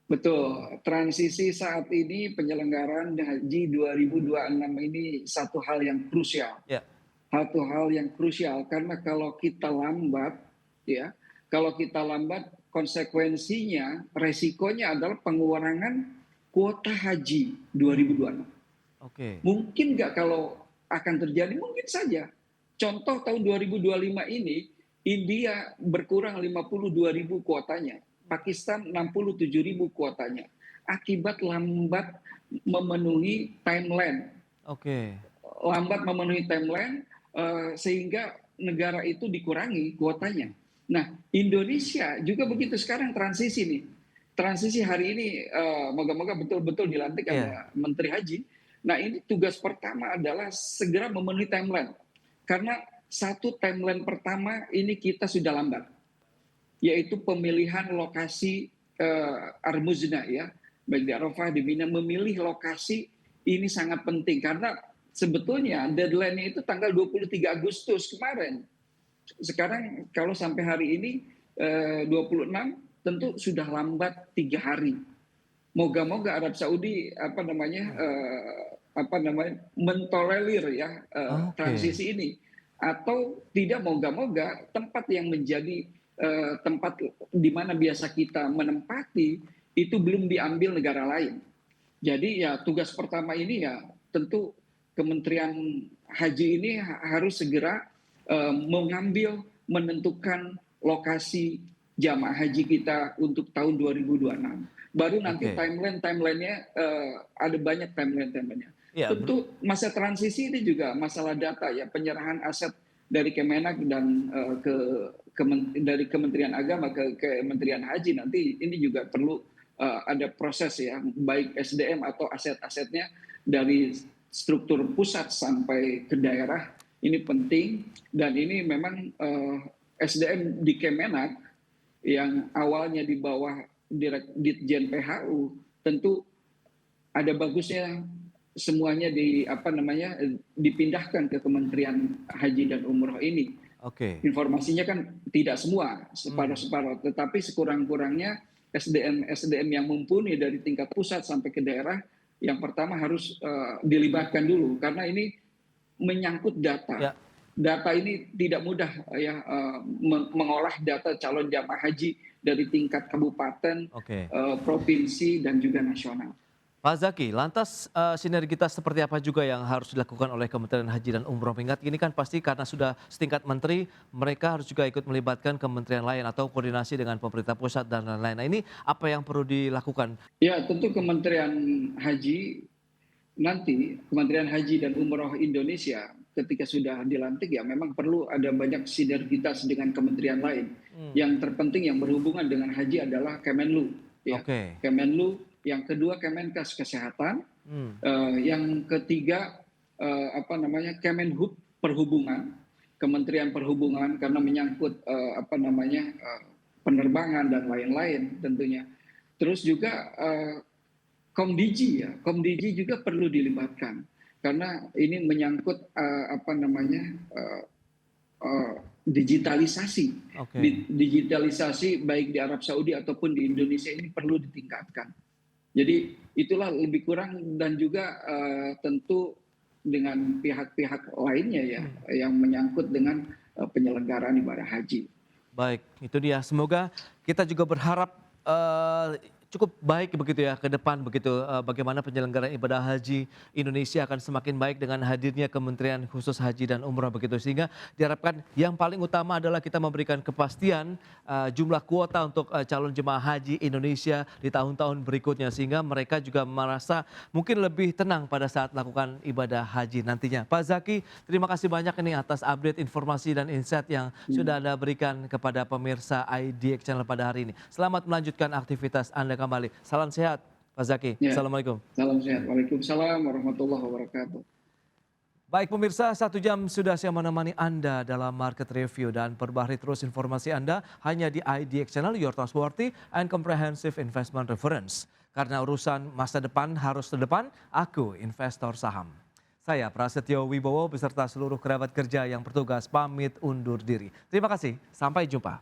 [SPEAKER 6] Betul, transisi saat ini penyelenggaraan haji 2026 ini satu hal yang krusial. Satu hal yang krusial karena kalau kita lambat konsekuensinya, resikonya adalah pengurangan kuota haji 2026. Mungkin nggak kalau akan terjadi? Mungkin saja. Contoh tahun 2025 ini, India berkurang 52.000 kuotanya. Pakistan 67.000 kuotanya. Akibat lambat memenuhi timeline. Lambat memenuhi timeline sehingga negara itu dikurangi kuotanya. Nah, Indonesia juga begitu sekarang transisi nih. transisi hari ini moga-moga betul-betul dilantik
[SPEAKER 1] Iya.
[SPEAKER 6] ada Menteri Haji. Nah ini tugas pertama adalah segera memenuhi timeline. Karena satu timeline pertama ini kita sudah lambat, yaitu pemilihan lokasi Armuzna ya, baik di Arafah, di Mina, memilih lokasi ini sangat penting karena sebetulnya deadline-nya itu tanggal 23 Agustus kemarin. Sekarang kalau sampai hari ini 26 tentu sudah lambat 3 hari. Moga-moga Arab Saudi mentolerir ya
[SPEAKER 1] Oke.
[SPEAKER 6] transisi ini, atau tidak, moga-moga tempat yang menjadi tempat di mana biasa kita menempati itu belum diambil negara lain. Jadi ya tugas pertama ini ya tentu Kementerian Haji ini harus segera menentukan lokasi jamaah haji kita untuk tahun 2026. Baru nanti
[SPEAKER 1] Oke.
[SPEAKER 6] timeline-nya ada banyak timeline-nya.
[SPEAKER 1] Iya,
[SPEAKER 6] Tentu masa transisi ini juga masalah data ya, penyerahan aset dari Kemenak dan dari Kementerian Agama ke Kementerian Haji nanti ini juga perlu ada proses ya, baik SDM atau aset-asetnya dari struktur pusat sampai ke daerah ini penting, dan ini memang SDM di Kemenak yang awalnya di bawah Ditjen PHU tentu ada bagusnya semuanya dipindahkan ke Kementerian Haji dan Umroh ini.
[SPEAKER 1] oke.
[SPEAKER 6] Informasinya kan tidak semua, separuh-separuh, tetapi sekurang-kurangnya SDM yang mumpuni dari tingkat pusat sampai ke daerah yang pertama harus dilibatkan dulu karena ini menyangkut data.
[SPEAKER 1] Ya.
[SPEAKER 6] Data ini tidak mudah ya, mengolah data calon jamaah haji dari tingkat kabupaten,
[SPEAKER 1] Oke.
[SPEAKER 6] provinsi dan juga nasional.
[SPEAKER 1] Pak Zaki, lantas sinergitas seperti apa juga yang harus dilakukan oleh Kementerian Haji dan Umroh? Mengingat ini kan pasti karena sudah setingkat menteri, mereka harus juga ikut melibatkan kementerian lain atau koordinasi dengan pemerintah pusat dan lain-lain. Nah ini apa yang perlu dilakukan?
[SPEAKER 6] Ya tentu Kementerian Haji nanti, Kementerian Haji dan Umroh Indonesia ketika sudah dilantik ya memang perlu ada banyak sinergitas dengan kementerian lain. Yang terpenting yang berhubungan dengan haji adalah Kemenlu. Ya.
[SPEAKER 1] Oke.
[SPEAKER 6] Kemenlu, yang kedua Kemenkes Kesehatan, yang ketiga Kemenhub Perhubungan, Kementerian Perhubungan karena menyangkut penerbangan dan lain-lain tentunya. Terus juga Komdiji ya, Komdiji juga perlu dilibatkan karena ini menyangkut digitalisasi.
[SPEAKER 1] Oke.
[SPEAKER 6] Digitalisasi baik di Arab Saudi ataupun di Indonesia ini perlu ditingkatkan. Jadi itulah lebih kurang, dan juga tentu dengan pihak-pihak lainnya ya yang menyangkut dengan penyelenggaraan ibadah haji.
[SPEAKER 1] Baik, itu dia. Semoga kita juga berharap cukup baik begitu ya ke depan begitu, bagaimana penyelenggaraan ibadah haji Indonesia akan semakin baik dengan hadirnya Kementerian Khusus Haji dan Umroh begitu, sehingga diharapkan yang paling utama adalah kita memberikan kepastian jumlah kuota untuk calon jemaah haji Indonesia di tahun-tahun berikutnya, sehingga mereka juga merasa mungkin lebih tenang pada saat melakukan ibadah haji nantinya. Pak Zaki, terima kasih banyak ini atas update informasi dan insight yang sudah Anda berikan kepada pemirsa IDX Channel pada hari ini. Selamat melanjutkan aktivitas Anda kembali. Salam sehat, Pak Zaki.
[SPEAKER 6] Ya.
[SPEAKER 1] Assalamualaikum.
[SPEAKER 6] Salam sehat. Waalaikumsalam warahmatullahi wabarakatuh.
[SPEAKER 1] Baik pemirsa, 1 jam sudah saya menemani Anda dalam Market Review, dan perbaharui terus informasi Anda hanya di IDX Channel, your trustworthy and comprehensive investment reference. Karena urusan masa depan harus terdepan, aku investor saham. Saya Prasetyo Wibowo beserta seluruh kerabat kerja yang bertugas pamit undur diri. Terima kasih, sampai jumpa.